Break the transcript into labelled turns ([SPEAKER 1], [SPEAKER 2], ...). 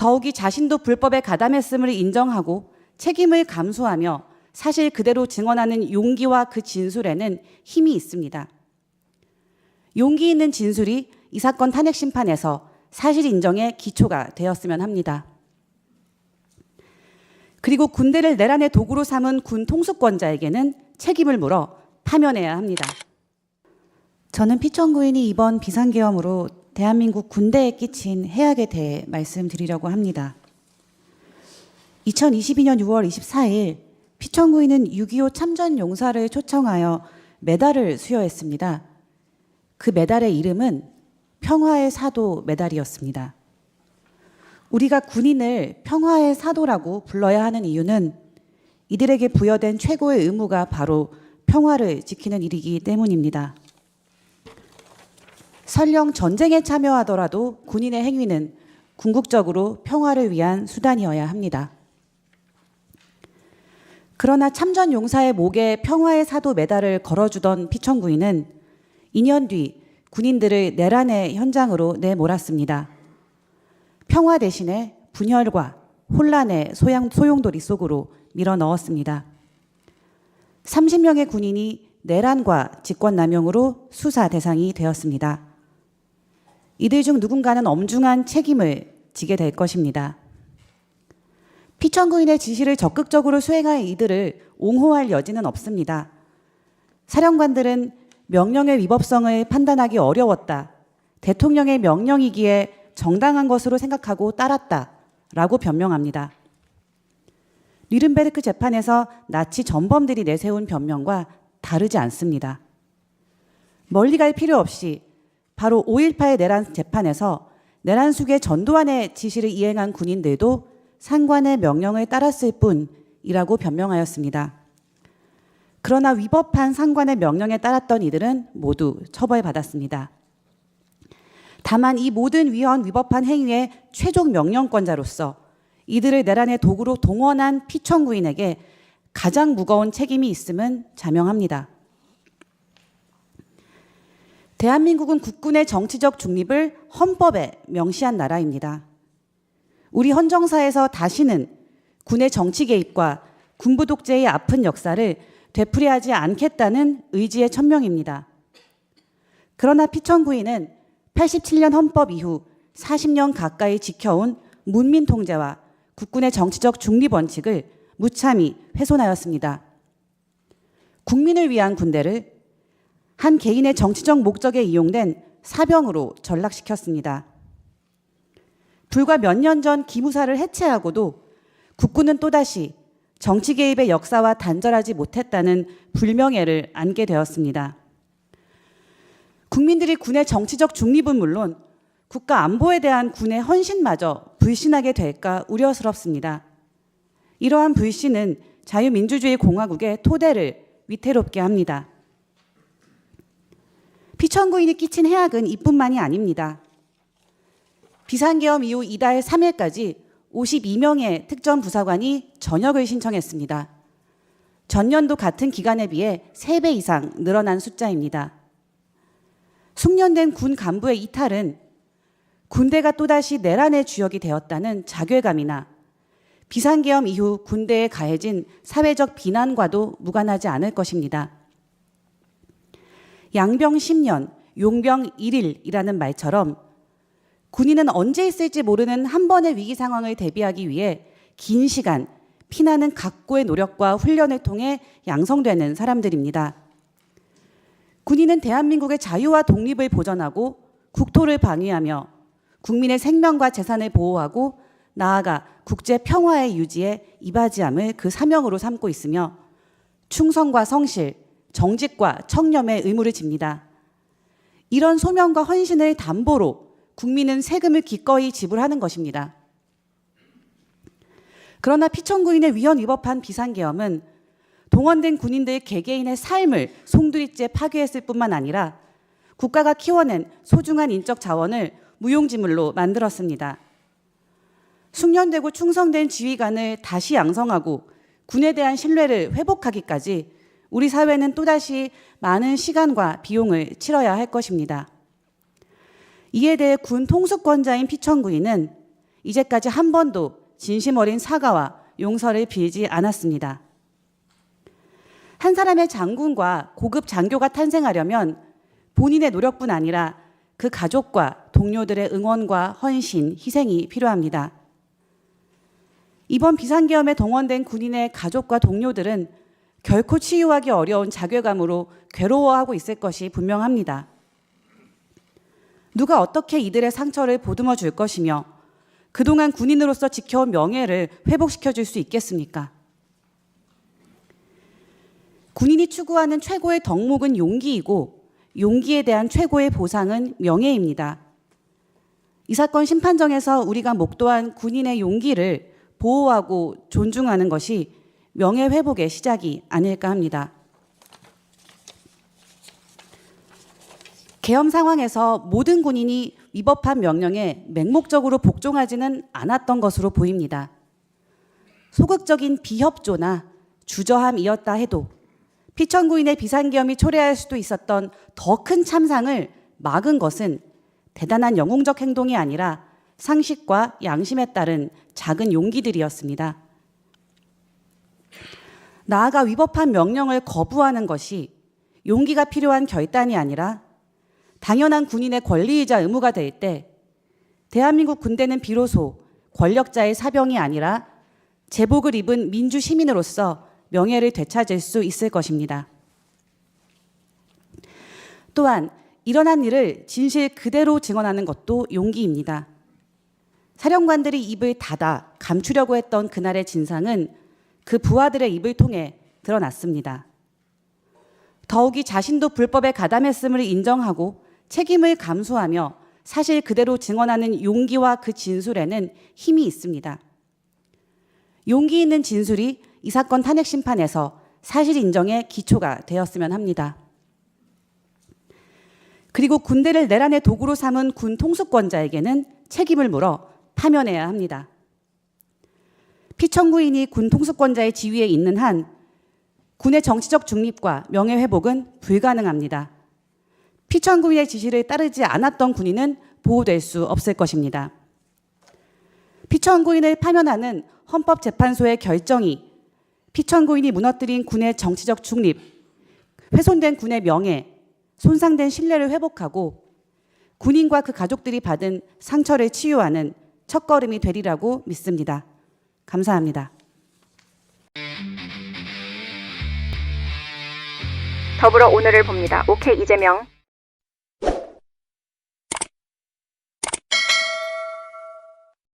[SPEAKER 1] 더욱이 자신도 불법에 가담했음을 인정하고 책임을 감수하며 사실 그대로 증언하는 용기와 그 진술에는 힘이 있습니다. 용기 있는 진술이 이 사건 탄핵 심판에서 사실 인정의 기초가 되었으면 합니다. 그리고 군대를 내란의 도구로 삼은 군 통수권자에게는 책임을 물어 파면해야 합니다. 저는 피천구인이 이번 비상계엄으로 대한민국 군대에 끼친 해악에 대해 말씀드리려고 합니다. 2022년 6월 24일 피천구인은 6.25 참전용사를 초청하여 메달을 수여했습니다. 그 메달의 이름은 평화의 사도 메달이었습니다. 우리가 군인을 평화의 사도라고 불러야 하는 이유는 이들에게 부여된 최고의 의무가 바로 평화를 지키는 일이기 때문입니다. 설령 전쟁에 참여하더라도 군인의 행위는 궁극적으로 평화를 위한 수단이어야 합니다. 그러나 참전용사의 목에 평화의 사도 메달을 걸어주던 피천구인은 2년 뒤 군인들을 내란의 현장으로 내몰았습니다. 평화 대신에 분열과 혼란의 소용돌이 속으로 밀어넣었습니다. 30명의 군인이 내란과 직권남용으로 수사 대상이 되었습니다. 이들 중 누군가는 엄중한 책임을 지게 될 것입니다. 피천구인의 지시를 적극적으로 수행할 이들을 옹호할 여지는 없습니다. 사령관들은 명령의 위법성을 판단하기 어려웠다. 대통령의 명령이기에 정당한 것으로 생각하고 따랐다라고 변명합니다. 뉘른베르크 재판에서 나치 전범들이 내세운 변명과 다르지 않습니다. 멀리 갈 필요 없이 바로 5.18 내란 재판에서 내란 수괴 전두환의 지시를 이행한 군인들도 상관의 명령을 따랐을 뿐이라고 변명하였습니다. 그러나 위법한 상관의 명령에 따랐던 이들은 모두 처벌받았습니다. 다만 이 모든 위법한 행위의 최종 명령권자로서 이들을 내란의 도구로 동원한 피천구인에게 가장 무거운 책임이 있음은 자명합니다. 대한민국은 국군의 정치적 중립을 헌법에 명시한 나라입니다. 우리 헌정사에서 다시는 군의 정치 개입과 군부 독재의 아픈 역사를 되풀이하지 않겠다는 의지의 천명입니다. 그러나 피천구인은 87년 헌법 이후 40년 가까이 지켜온 문민 통제와 국군의 정치적 중립 원칙을 무참히 훼손하였습니다. 국민을 위한 군대를 한 개인의 정치적 목적에 이용된 사병으로 전락시켰습니다. 불과 몇 년 전 기무사를 해체하고도 국군은 또다시 정치 개입의 역사와 단절하지 못했다는 불명예를 안게 되었습니다. 국민들이 군의 정치적 중립은 물론 국가 안보에 대한 군의 헌신마저 불신하게 될까 우려스럽습니다. 이러한 불신은 자유민주주의 공화국의 토대를 위태롭게 합니다. 피천구인이 끼친 해악은 이뿐만이 아닙니다. 비상계엄 이후 이달 3일까지 52명의 특전부사관이 전역을 신청했습니다. 전년도 같은 기간에 비해 3배 이상 늘어난 숫자입니다. 숙련된 군 간부의 이탈은 군대가 또다시 내란의 주역이 되었다는 자괴감이나 비상계엄 이후 군대에 가해진 사회적 비난과도 무관하지 않을 것입니다. 양병 10년, 용병 1일이라는 말처럼 군인은 언제 있을지 모르는 한 번의 위기 상황을 대비하기 위해 긴 시간 피나는 각고의 노력과 훈련을 통해 양성되는 사람들입니다. 군인은 대한민국의 자유와 독립을 보전하고 국토를 방위하며 국민의 생명과 재산을 보호하고 나아가 국제 평화의 유지에 이바지함을 그 사명으로 삼고 있으며 충성과 성실, 정직과 청렴의 의무를 집니다. 이런 소명과 헌신을 담보로 국민은 세금을 기꺼이 지불하는 것입니다. 그러나 피천구인의 위헌 위법한 비상계엄은 동원된 군인들 개개인의 삶을 송두리째 파괴했을 뿐만 아니라 국가가 키워낸 소중한 인적 자원을 무용지물로 만들었습니다. 숙련되고 충성된 지휘관을 다시 양성하고 군에 대한 신뢰를 회복하기까지 우리 사회는 또다시 많은 시간과 비용을 치러야 할 것입니다. 이에 대해 군 통수권자인 피천구인은 이제까지 한 번도 진심 어린 사과와 용서를 빌지 않았습니다. 한 사람의 장군과 고급 장교가 탄생하려면 본인의 노력뿐 아니라 그 가족과 동료들의 응원과 헌신, 희생이 필요합니다. 이번 비상계엄에 동원된 군인의 가족과 동료들은 결코 치유하기 어려운 자괴감으로 괴로워하고 있을 것이 분명합니다. 누가 어떻게 이들의 상처를 보듬어 줄 것이며 그동안 군인으로서 지켜온 명예를 회복시켜 줄 수 있겠습니까? 군인이 추구하는 최고의 덕목은 용기이고 용기에 대한 최고의 보상은 명예입니다. 이 사건 심판정에서 우리가 목도한 군인의 용기를 보호하고 존중하는 것이 명예 회복의 시작이 아닐까 합니다. 계엄 상황에서 모든 군인이 위법한 명령에 맹목적으로 복종하지는 않았던 것으로 보입니다. 소극적인 비협조나 주저함이었다 해도 피천구인의 비상계엄이 초래할 수도 있었던 더 큰 참상을 막은 것은 대단한 영웅적 행동이 아니라 상식과 양심에 따른 작은 용기들이었습니다. 나아가 위법한 명령을 거부하는 것이 용기가 필요한 결단이 아니라 당연한 군인의 권리이자 의무가 될 때 대한민국 군대는 비로소 권력자의 사병이 아니라 제복을 입은 민주 시민으로서 명예를 되찾을 수 있을 것입니다. 또한 일어난 일을 진실 그대로 증언하는 것도 용기입니다. 사령관들이 입을 닫아 감추려고 했던 그날의 진상은 그 부하들의 입을 통해 드러났습니다. 더욱이 자신도 불법에 가담했음을 인정하고 책임을 감수하며 사실 그대로 증언하는 용기와 그 진술에는 힘이 있습니다. 용기 있는 진술이 이 사건 탄핵 심판에서 사실 인정의 기초가 되었으면 합니다. 그리고 군대를 내란의 도구로 삼은 군 통수권자에게는 책임을 물어 파면해야 합니다. 피천구인이 군 통수권자의 지위에 있는 한 군의 정치적 중립과 명예회복은 불가능합니다. 피천구인의 지시를 따르지 않았던 군인은 보호될 수 없을 것입니다. 피천구인을 파면하는 헌법재판소의 결정이 피천구인이 무너뜨린 군의 정치적 중립, 훼손된 군의 명예, 손상된 신뢰를 회복하고 군인과 그 가족들이 받은 상처를 치유하는 첫걸음이 되리라고 믿습니다. 감사합니다.
[SPEAKER 2] 더불어 오늘을 봅니다. 오케이 이재명.